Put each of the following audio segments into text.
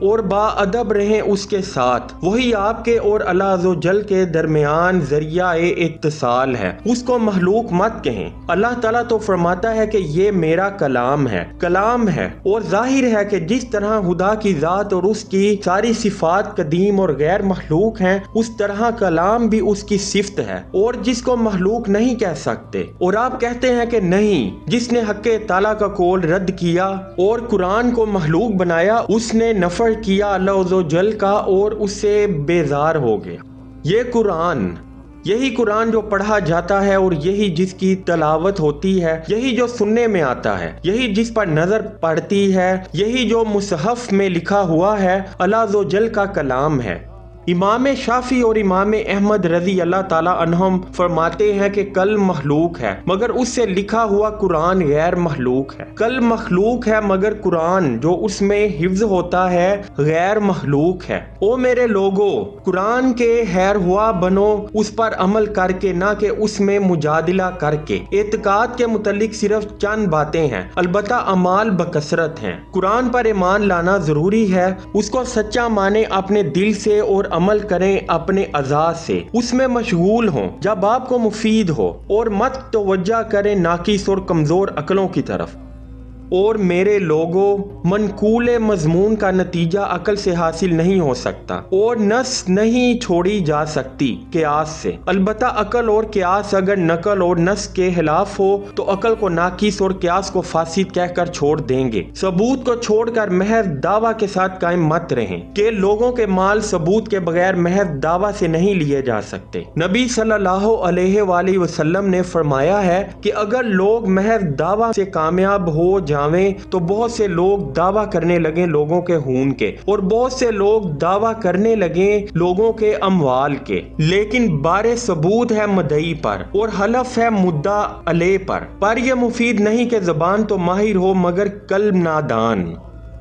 اور باادب رہیں اس کے ساتھ، وہی آپ کے اور اللہ عز و جل کے درمیان ذریعہ اتصال ہے، اس کو مخلوق مت کہیں۔ اللہ تعالیٰ تو فرماتا ہے کہ یہ میرا کلام ہے اور ظاہر ہے کہ جس طرح خدا کی ذات اور اس کی ساری صفات قدیم اور غیر مخلوق ہیں، اس طرح کلام بھی اس کی صفت ہے اور جس کو مخلوق نہیں کہہ سکتے۔ اور آپ کہتے ہیں کہ نہیں، جس نے حق تعالیٰ کا قول رد کیا اور قرآن کو مخلوق بنایا، اس نے نفر کیا اللہ عز و جل کا اور اس سے بیزار ہو گیا۔ یہی قرآن جو پڑھا جاتا ہے اور یہی جس کی تلاوت ہوتی ہے، یہی جو سننے میں آتا ہے، یہی جس پر نظر پڑتی ہے، یہی جو مصحف میں لکھا ہوا ہے، اللہ عز و جل کا کلام ہے۔ امام شافعی اور امام احمد رضی اللہ تعالیٰ عنہم فرماتے ہیں کہ کلم مخلوق ہے مگر اس سے لکھا ہوا قرآن غیر مخلوق ہے۔ کلم مخلوق ہے مگر قرآن جو اس میں حفظ ہوتا ہے غیر مخلوق ہے۔ او میرے لوگو، قرآن کے خیر ہوا بنو اس پر عمل کر کے، نہ کہ اس میں مجادلہ کر کے۔ اعتقاد کے متعلق صرف چند باتیں ہیں، البتہ اعمال بکثرت ہیں۔ قرآن پر ایمان لانا ضروری ہے، اس کو سچا مانیں اپنے دل سے اور عمل کریں اپنے اعضاء سے، اس میں مشغول ہوں جب آپ کو مفید ہو اور مت توجہ کریں ناقص اور کمزور عقلوں کی طرف۔ اور میرے لوگوں، منقول مضمون کا نتیجہ عقل سے حاصل نہیں ہو سکتا اور نص نہیں چھوڑی جا سکتی قیاس سے، البتہ عقل اور قیاس اگر نقل اور نص کے خلاف ہو تو عقل کو ناقص اور قیاس کو فاسد کہہ کر چھوڑ دیں گے۔ ثبوت کو چھوڑ کر محض دعویٰ کے ساتھ قائم مت رہیں کہ لوگوں کے مال ثبوت کے بغیر محض دعویٰ سے نہیں لیے جا سکتے۔ نبی صلی اللہ علیہ وآلہ وسلم نے فرمایا ہے کہ اگر لوگ محض دعویٰ سے کامیاب ہو تو بہت سے لوگ دعویٰ کرنے لگے لوگوں کے خون کے اور بہت سے لوگ دعویٰ کرنے لگے لوگوں کے اموال کے، لیکن بار ثبوت ہے مدعی پر اور حلف ہے مدعا علیہ پر یہ مفید نہیں کہ زبان تو ماہر ہو مگر قلب نادان۔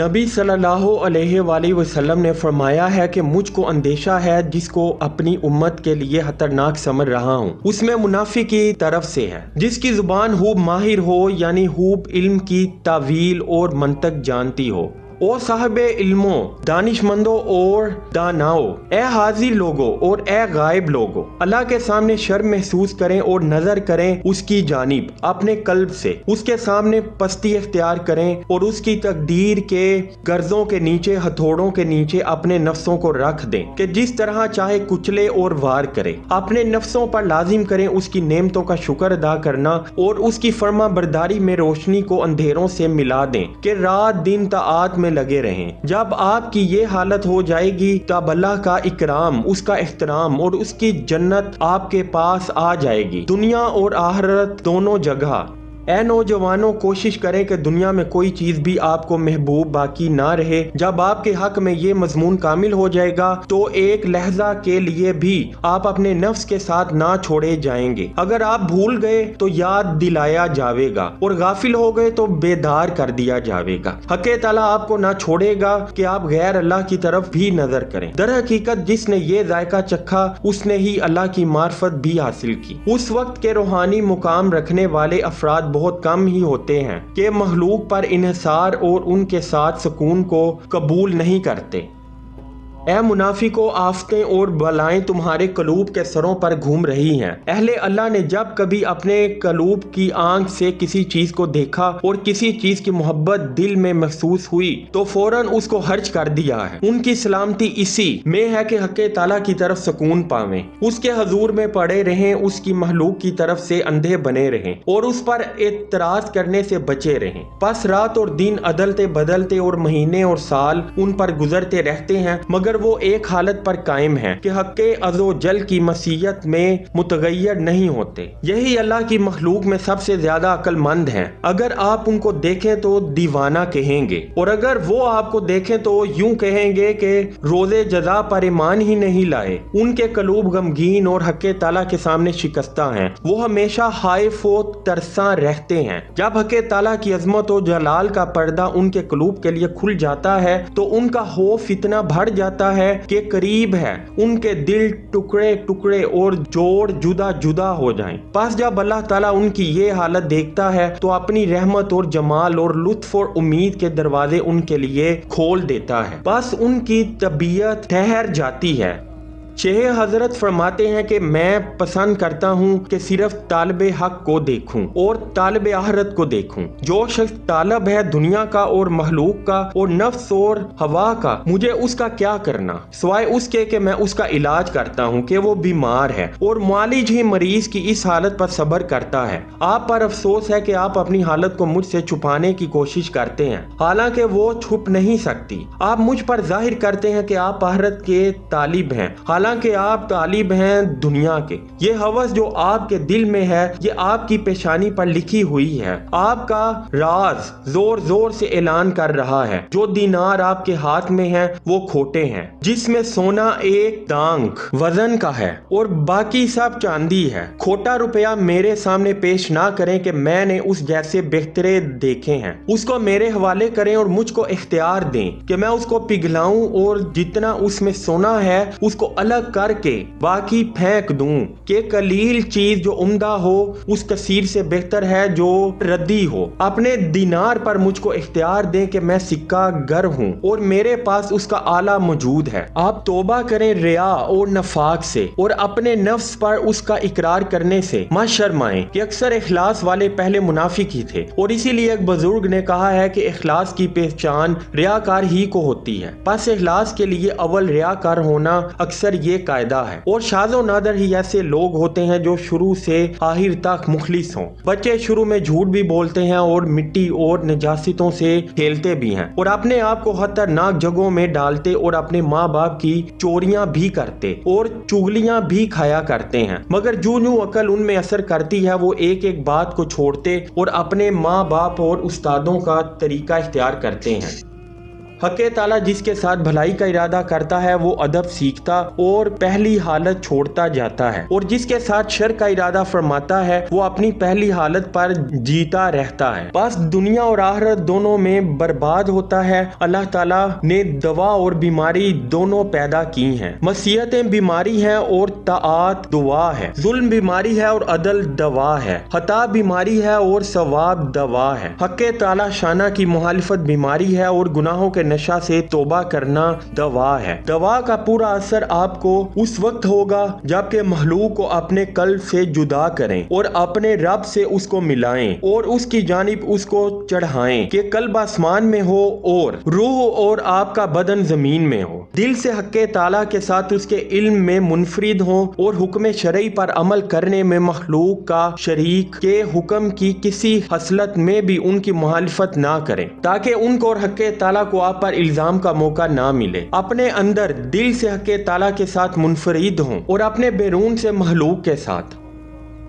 نبی صلی اللہ علیہ وآلہ وسلم نے فرمایا ہے کہ مجھ کو اندیشہ ہے جس کو اپنی امت کے لیے خطرناک سمجھ رہا ہوں، اس میں منافق کی طرف سے ہے، جس کی زبان خوب ماہر ہو، یعنی خوب علم کی تعویل اور منطق جانتی ہو۔ او صاحب علموں، دانش مندوں اور داناؤ، اے حاضر لوگوں اور اے غائب لوگوں، اللہ کے سامنے شرم محسوس کریں اور نظر کریں اس کی جانب اپنے قلب سے، اس کے سامنے پستی اختیار کریں اور اس کی تقدیر کے غرضوں کے نیچے، ہتھوڑوں کے نیچے اپنے نفسوں کو رکھ دیں کہ جس طرح چاہے کچلے اور وار کرے۔ اپنے نفسوں پر لازم کریں اس کی نعمتوں کا شکر ادا کرنا اور اس کی فرما برداری میں روشنی کو اندھیروں سے ملا دیں کہ رات دن طاعت میں لگے رہیں۔ جب آپ کی یہ حالت ہو جائے گی تب اللہ کا اکرام، اس کا احترام اور اس کی جنت آپ کے پاس آ جائے گی، دنیا اور آخرت دونوں جگہ۔ اے نوجوانوں، کوشش کریں کہ دنیا میں کوئی چیز بھی آپ کو محبوب باقی نہ رہے۔ جب آپ کے حق میں یہ مضمون کامل ہو جائے گا تو ایک لحظہ کے لیے بھی آپ اپنے نفس کے ساتھ نہ چھوڑے جائیں گے۔ اگر آپ بھول گئے تو یاد دلایا جاوے گا اور غافل ہو گئے تو بیدار کر دیا جاوے گا۔ حق تعالیٰ آپ کو نہ چھوڑے گا کہ آپ غیر اللہ کی طرف بھی نظر کریں۔ در حقیقت جس نے یہ ذائقہ چکھا اس نے ہی اللہ کی معرفت بھی حاصل کی۔ اس وقت کے روحانی مقام رکھنے والے افراد بہت کم ہی ہوتے ہیں کہ مخلوق پر انحصار اور ان کے ساتھ سکون کو قبول نہیں کرتے۔ اے منافقوں، آفتیں اور بلائیں تمہارے قلوب کے سروں پر گھوم رہی ہیں۔ اہل اللہ نے جب کبھی اپنے قلوب کی آنکھ سے کسی چیز کو دیکھا اور کسی چیز کی محبت دل میں محسوس ہوئی تو فوراً اس کو خرچ کر دیا ہے۔ ان کی سلامتی اسی میں ہے کہ حق تعالیٰ کی طرف سکون پاویں، اس کے حضور میں پڑے رہیں، اس کی مخلوق کی طرف سے اندھے بنے رہیں اور اس پر اعتراض کرنے سے بچے رہیں۔ پس رات اور دن عدلتے بدلتے اور مہینے اور سال ان پر گزرتے رہتے ہیں، مگر وہ ایک حالت پر قائم ہیں کہ حق عز و جل کی مشیت میں متغیر نہیں ہوتے۔ یہی اللہ کی مخلوق میں سب سے زیادہ عقل مند ہیں۔ اگر آپ ان کو دیکھیں تو دیوانہ کہیں گے اور اگر وہ آپ کو دیکھیں تو یوں کہیں گے کہ روز جزا پر ایمان ہی نہیں لائے۔ ان کے قلوب غمگین اور حق تعالیٰ کے سامنے شکستہ ہیں، وہ ہمیشہ خائف و ترساں رہتے ہیں۔ جب حق تعالیٰ کی عظمت و جلال کا پردہ ان کے قلوب کے لیے کھل جاتا ہے تو ان کا خوف اتنا بڑھ جاتا دیکھتا ہے کہ قریب ہے ان کے دل ٹکڑے ٹکڑے اور جوڑ جدا جدا ہو جائیں۔ پس جب اللہ تعالیٰ ان کی یہ حالت دیکھتا ہے تو اپنی رحمت اور جمال اور لطف اور امید کے دروازے ان کے لیے کھول دیتا ہے، بس ان کی طبیعت ٹھہر جاتی ہے۔ شیخ حضرت فرماتے ہیں کہ میں پسند کرتا ہوں کہ صرف طالب حق کو دیکھوں اور طالب آخرت کو دیکھوں۔ جو شخص طالب ہے دنیا کا اور مخلوق کا اور نفس اور ہوا کا، مجھے اس کا کیا کرنا سوائے اس کے کہ میں اس کا علاج کرتا ہوں کہ وہ بیمار ہے، اور معالج ہی مریض کی اس حالت پر صبر کرتا ہے۔ آپ پر افسوس ہے کہ آپ اپنی حالت کو مجھ سے چھپانے کی کوشش کرتے ہیں، حالانکہ وہ چھپ نہیں سکتی۔ آپ مجھ پر ظاہر کرتے ہیں کہ آپ آخرت کے طالب ہیں، حالانکہ آپ طالب ہیں دنیا کے۔ یہ ہوس جو آپ کے دل میں ہے یہ آپ کی پیشانی پر لکھی ہوئی ہے۔ آپ کا راز زور زور سے اعلان کر رہا ہے، جو دینار آپ کے ہاتھ میں ہیں وہ کھوٹے ہیں، جس میں سونا ایک دانگ وزن کا ہے اور باقی سب چاندی ہے۔ کھوٹا روپیہ میرے سامنے پیش نہ کریں کہ میں نے اس جیسے بہترے دیکھے ہیں۔ اس کو میرے حوالے کریں اور مجھ کو اختیار دیں کہ میں اس کو پگھلاؤں اور جتنا اس میں سونا ہے اس کو الگ کر کے باقی پھینک دوں، کہ قلیل چیز جو عمدہ ہو اس کثیر سے بہتر ہے جو ردی ہو۔ اپنے دینار پر مجھ کو اختیار دیں کہ میں سکہ گر ہوں اور میرے پاس اس کا آلہ موجود ہے۔ آپ توبہ کریں ریا اور نفاق سے اور اپنے نفس پر اس کا اقرار کرنے سے مت شرمائیں کہ اکثر اخلاص والے پہلے منافق ہی تھے، اور اسی لیے ایک بزرگ نے کہا ہے کہ اخلاص کی پہچان ریاکار ہی کو ہوتی ہے۔ پس اخلاص کے لیے اول ریاکار ہونا اکثر یہ قاعدہ ہے، اور شاذ و نادر ہی ایسے لوگ ہوتے ہیں جو شروع سے آخر تک مخلص ہوں۔ بچے شروع میں جھوٹ بھی بولتے ہیں اور مٹی اور نجاستوں سے کھیلتے بھی ہیں، اور اپنے آپ کو خطرناک جگہوں میں ڈالتے اور اپنے ماں باپ کی چوریاں بھی کرتے اور چگلیاں بھی کھایا کرتے ہیں، مگر جو عقل ان میں اثر کرتی ہے وہ ایک ایک بات کو چھوڑتے اور اپنے ماں باپ اور استادوں کا طریقہ اختیار کرتے ہیں۔ حق تعالیٰ جس کے ساتھ بھلائی کا ارادہ کرتا ہے وہ ادب سیکھتا اور پہلی حالت چھوڑتا جاتا ہے، اور جس کے ساتھ شر کا ارادہ فرماتا ہے وہ اپنی پہلی حالت پر جیتا رہتا ہے، بس دنیا اور آخرت دونوں میں برباد ہوتا ہے۔ اللہ تعالیٰ نے دوا اور بیماری دونوں پیدا کی ہیں، معصیتیں بیماری ہیں اور طاعت دوا ہے، ظلم بیماری ہے اور عدل دوا ہے، خطا بیماری ہے اور ثواب دوا ہے، حق تعالیٰ شانہ کی مخالفت بیماری ہے اور گناہوں کے نشہ سے توبہ کرنا دوا ہے۔ دوا کا پورا اثر آپ کو اس وقت ہوگا جبکہ مخلوق کو اپنے قلب سے جدا کریں اور اپنے رب سے اس کو ملائیں اور اس کی جانب اس کو چڑھائیں کہ قلب آسمان میں ہو اور روح اور آپ کا بدن زمین میں ہو۔ دل سے حق تعالیٰ کے ساتھ اس کے علم میں منفرد ہوں اور حکم شرعی پر عمل کرنے میں مخلوق کا شریک کے حکم کی کسی خصلت میں بھی ان کی مخالفت نہ کریں، تاکہ ان کو اور حق تعالیٰ کو آپ پر الزام کا موقع نہ ملے۔ اپنے اندر دل سے حق تعالیٰ کے ساتھ منفرد ہوں اور اپنے بیرون سے مخلوق کے ساتھ۔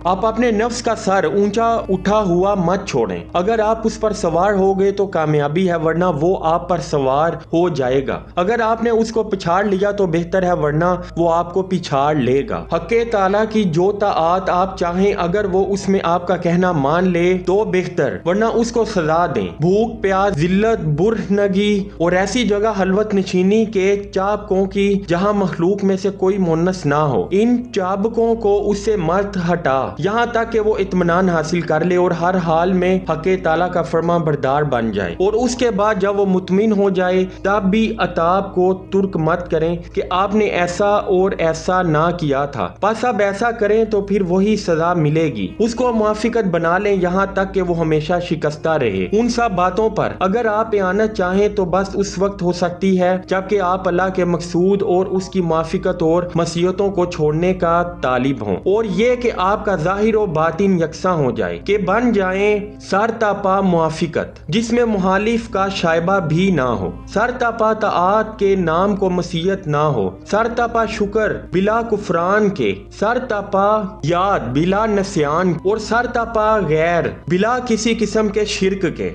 آپ اپنے نفس کا سر اونچا اٹھا ہوا مت چھوڑیں، اگر آپ اس پر سوار ہو گئے تو کامیابی ہے، ورنہ وہ آپ پر سوار ہو جائے گا۔ اگر آپ نے اس کو پچھاڑ لیا تو بہتر ہے، ورنہ وہ آپ کو پچھاڑ لے گا۔ حق تعالیٰ کی جو طاعت آپ چاہیں اگر وہ اس میں آپ کا کہنا مان لے تو بہتر، ورنہ اس کو سزا دیں۔ بھوک پیاس ذلت برہنگی اور ایسی جگہ خلوت نشینی کے چابکوں کی جہاں مخلوق میں سے کوئی مونس نہ ہو، ان چابکوں کو اس سے مت ہٹا یہاں تک کہ وہ اطمینان حاصل کر لے اور ہر حال میں حق تعالیٰ کا فرما بردار بن جائے، اور اس کے بعد جب وہ مطمئن ہو جائے تب بھی عتاب کو ترک مت کریں کہ آپ نے ایسا اور ایسا نہ کیا تھا، پس اب ایسا کریں تو پھر وہی سزا ملے گی۔ اس کو موافقت بنا لیں یہاں تک کہ وہ ہمیشہ شکستہ رہے۔ ان سب باتوں پر اگر آپ اعانت چاہیں تو بس اس وقت ہو سکتی ہے جبکہ آپ اللہ کے مقصود اور اس کی موافقت اور مصیتوں کو چھوڑنے کا طالب ہوں، اور یہ کہ آپ کا ظاہر و باطن یکساں ہو جائے کہ بن جائیں سر تاپا موافقت جس میں مخالف کا شائبہ بھی نہ ہو، سر تاپا طاعت کے نام کو معصیت نہ ہو، سر تاپا شکر بلا کفران کے، سر تاپا یاد بلا نسیان اور سر تاپا غیر بلا کسی قسم کے شرک کے۔